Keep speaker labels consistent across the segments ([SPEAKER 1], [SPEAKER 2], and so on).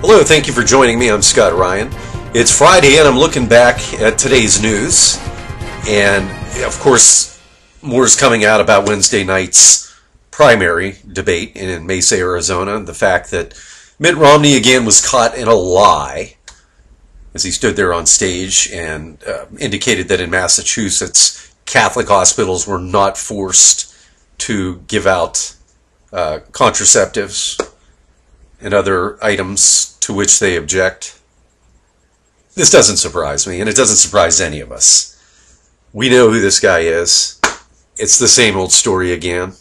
[SPEAKER 1] Hello, thank you for joining me. I'm Scott Ryan. It's Friday and I'm looking back at today's news. And of course, more is coming out about Wednesday night's primary debate in Mesa, Arizona. The fact that Mitt Romney again was caught in a lie as he stood there on stage and indicated that in Massachusetts, Catholic hospitals were not forced to give out contraceptives and other items to which they object. This doesn't surprise me, and it doesn't surprise any of us. We know who this guy is. It's the same old story again.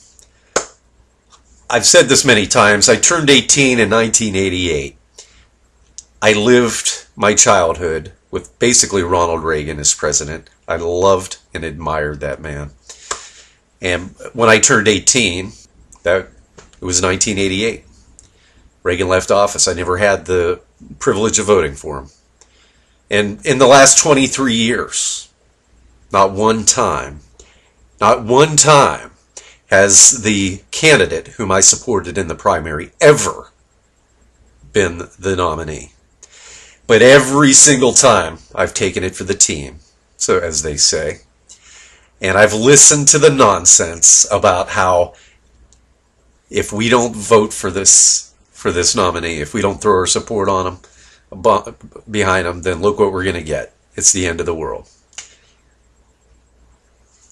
[SPEAKER 1] I've said this many times. I turned 18 in 1988. I lived my childhood with basically Ronald Reagan as president. I loved and admired that man. And when I turned 18, it was 1988. Reagan left office. I never had the privilege of voting for him. And in the last 23 years, not one time has the candidate whom I supported in the primary ever been the nominee. But every single time I've taken it for the team, so as they say. And I've listened to the nonsense about how if we don't vote for this nominee, if we don't throw our support on him, behind him, then look what we're going to get. It's the end of the world.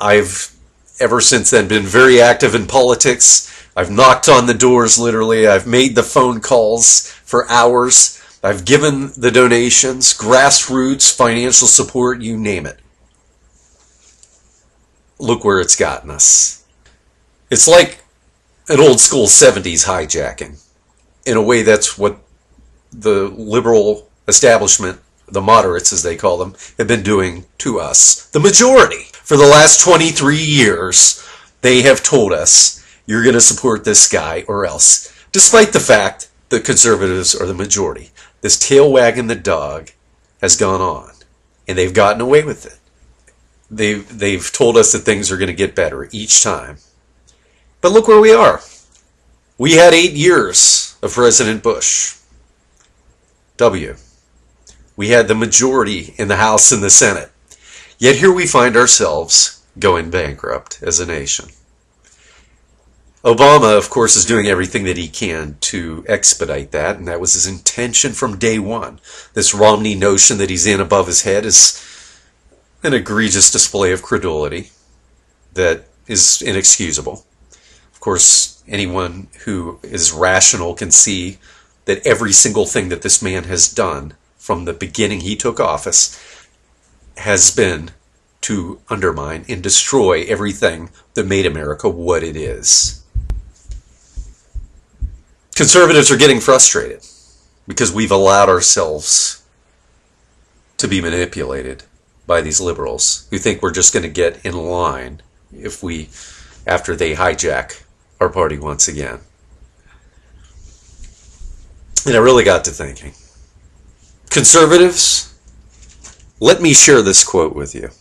[SPEAKER 1] I've ever since then been very active in politics. I've knocked on the doors literally. I've made the phone calls for hours. I've given the donations, grassroots, financial support, you name it. Look where it's gotten us. It's like an old school 70s hijacking. In a way, that's what the liberal establishment, the moderates as they call them, have been doing to us. The majority. For the last 23 years, they have told us, you're going to support this guy or else. Despite the fact that conservatives are the majority. This tail wagging the dog has gone on. And they've gotten away with it. They've told us that things are going to get better each time. But look where we are. We had 8 years of President Bush. We had the majority in the House and the Senate. Yet here we find ourselves going bankrupt as a nation. Obama, of course, is doing everything that he can to expedite that, and that was his intention from day one. This Romney notion that he's in above his head is an egregious display of credulity that is inexcusable. Of course, anyone who is rational can see that every single thing that this man has done from the beginning he took office has been to undermine and destroy everything that made America what it is. Conservatives are getting frustrated because we've allowed ourselves to be manipulated by these liberals who think we're just going to get in line after they hijack our party once again. And I really got to thinking. Conservatives, let me share this quote with you.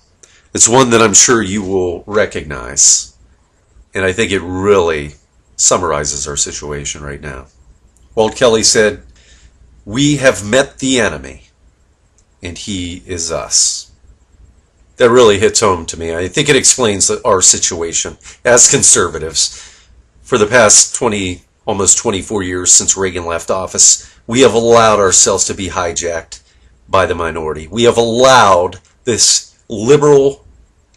[SPEAKER 1] It's one that I'm sure you will recognize. And I think it really summarizes our situation right now. Walt Kelly said, "We have met the enemy, and he is us." That really hits home to me. I think it explains our situation as conservatives. For the past almost 24 years since Reagan left office, we have allowed ourselves to be hijacked by the minority. We have allowed this liberal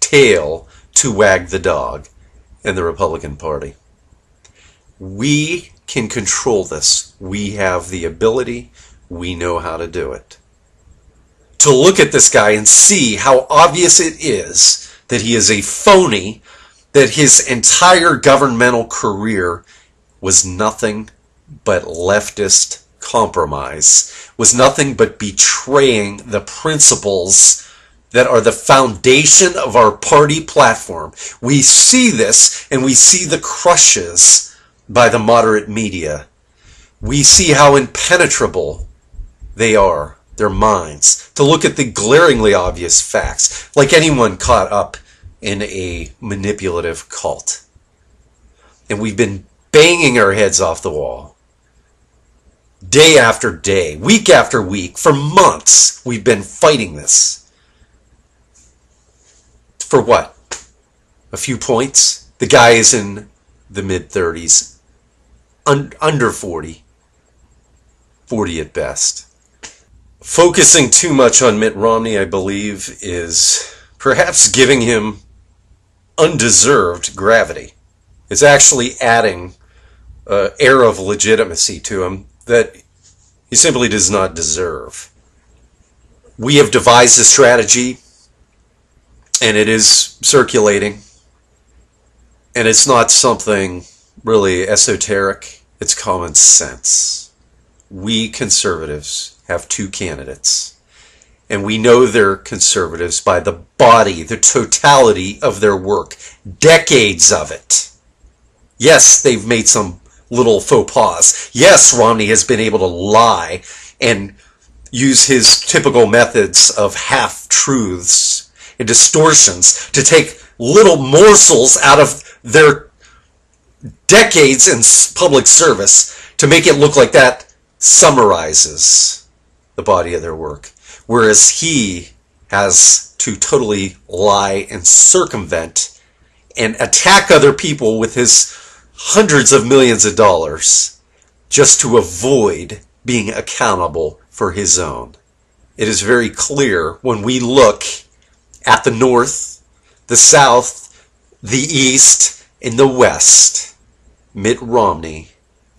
[SPEAKER 1] tail to wag the dog in the Republican Party. We can control this. We have the ability. We know how to do it. To look at this guy and see how obvious it is that he is a phony, that his entire governmental career was nothing but leftist compromise, was nothing but betraying the principles that are the foundation of our party platform. We see this, and we see the crushes by the moderate media. We see how impenetrable they are, their minds, to look at the glaringly obvious facts, like anyone caught up in a manipulative cult. And we've been banging our heads off the wall Day after day, week after week, for months, we've been fighting this. For what? A few points? The guy is in the mid-30s, under 40, 40 at best. Focusing too much on Mitt Romney, I believe, is perhaps giving him undeserved gravity. It's actually adding an air of legitimacy to him that he simply does not deserve. We have devised a strategy, and it is circulating, and it's not something really esoteric. It's common sense. We conservatives have two candidates, and we know they're conservatives by the body, the totality of their work, decades of it. Yes, they've made some little faux pas. Yes, Romney has been able to lie and use his typical methods of half-truths and distortions to take little morsels out of their decades in public service to make it look like that summarizes the body of their work. Whereas he has to totally lie and circumvent and attack other people with his hundreds of millions of dollars just to avoid being accountable for his own. It is very clear when we look at the North, the South, the East, and the West. Mitt Romney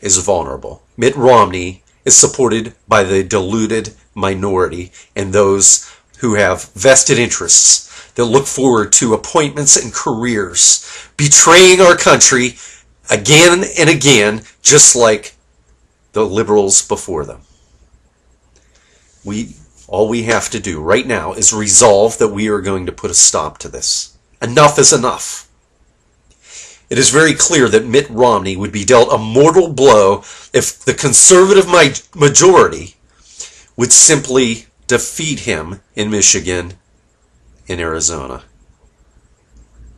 [SPEAKER 1] is vulnerable. Mitt Romney is supported by the deluded minority and those who have vested interests that look forward to appointments and careers, betraying our country again and again, just like the liberals before them. All we have to do right now is resolve that we are going to put a stop to this. Enough is enough. It is very clear that Mitt Romney would be dealt a mortal blow if the conservative majority would simply defeat him in Michigan, in Arizona.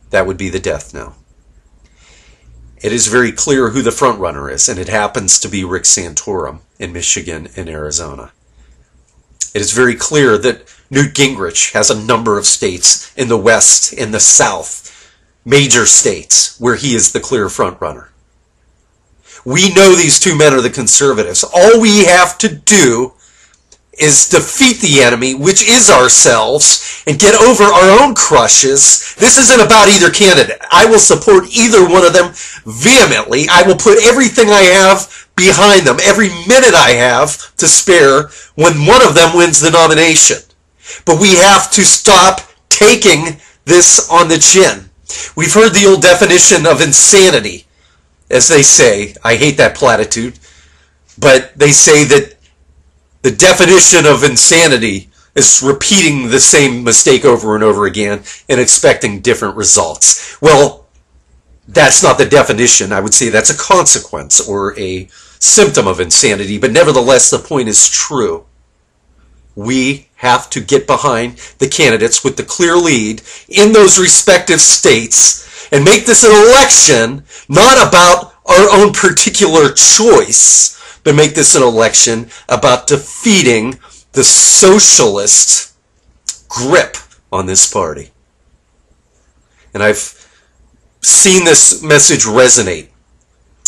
[SPEAKER 1] That would be the death knell. It is very clear who the front runner is, and it happens to be Rick Santorum in Michigan and Arizona. It is very clear that Newt Gingrich has a number of states in the West, in the South, major states, where he is the clear front runner. We know these two men are the conservatives. All we have to do is defeat the enemy, which is ourselves, and get over our own crushes. This isn't about either candidate. I will support either one of them vehemently. I will put everything I have behind them, every minute I have to spare when one of them wins the nomination. But we have to stop taking this on the chin. We've heard the old definition of insanity, as they say. I hate that platitude, but they say that the definition of insanity is repeating the same mistake over and over again and expecting different results. Well, that's not the definition. I would say that's a consequence or a symptom of insanity, but nevertheless, the point is true. We have to get behind the candidates with the clear lead in those respective states and make this an election not about our own particular choice, but make this an election about defeating the socialist grip on this party. And I've seen this message resonate.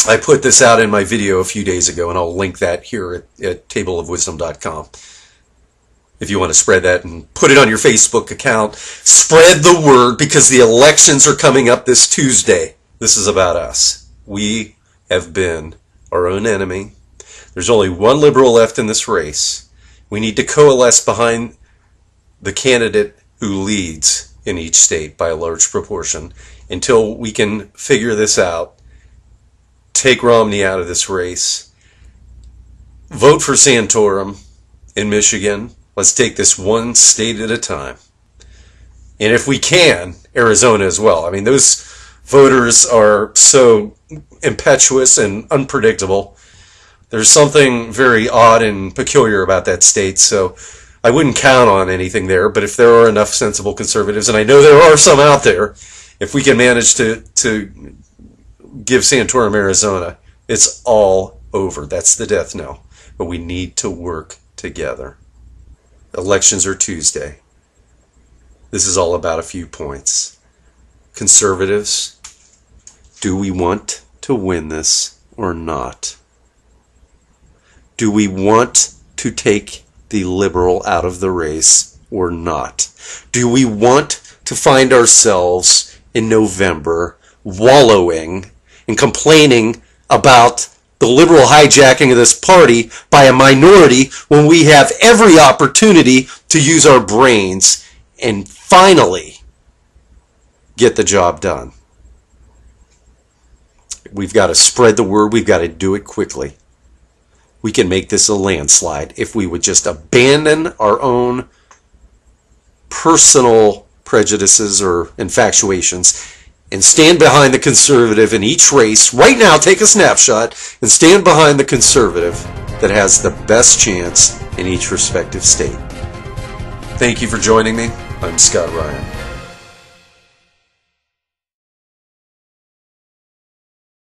[SPEAKER 1] I put this out in my video a few days ago, and I'll link that here at tableofwisdom.com. If you want to spread that and put it on your Facebook account, spread the word, because the elections are coming up this Tuesday. This is about us. We have been our own enemy. There's only one liberal left in this race. We need to coalesce behind the candidate who leads in each state by a large proportion until we can figure this out, take Romney out of this race, vote for Santorum in Michigan. Let's take this one state at a time. And if we can, Arizona as well. I mean, those voters are so impetuous and unpredictable. There's something very odd and peculiar about that state, so I wouldn't count on anything there. But if there are enough sensible conservatives, and I know there are some out there, if we can manage to give Santorum Arizona, it's all over. That's the death knell. but we need to work together. Elections are Tuesday. This is all about a few points. Conservatives, do we want to win this or not? Do we want to take the liberal out of the race or not? Do we want to find ourselves in November wallowing and complaining about the liberal hijacking of this party by a minority when we have every opportunity to use our brains and finally get the job done? We've got to spread the word. We've got to do it quickly. We can make this a landslide if we would just abandon our own personal prejudices or infatuations and stand behind the conservative in each race. Right now, take a snapshot and stand behind the conservative that has the best chance in each respective state. Thank you for joining me. I'm Scott Ryan.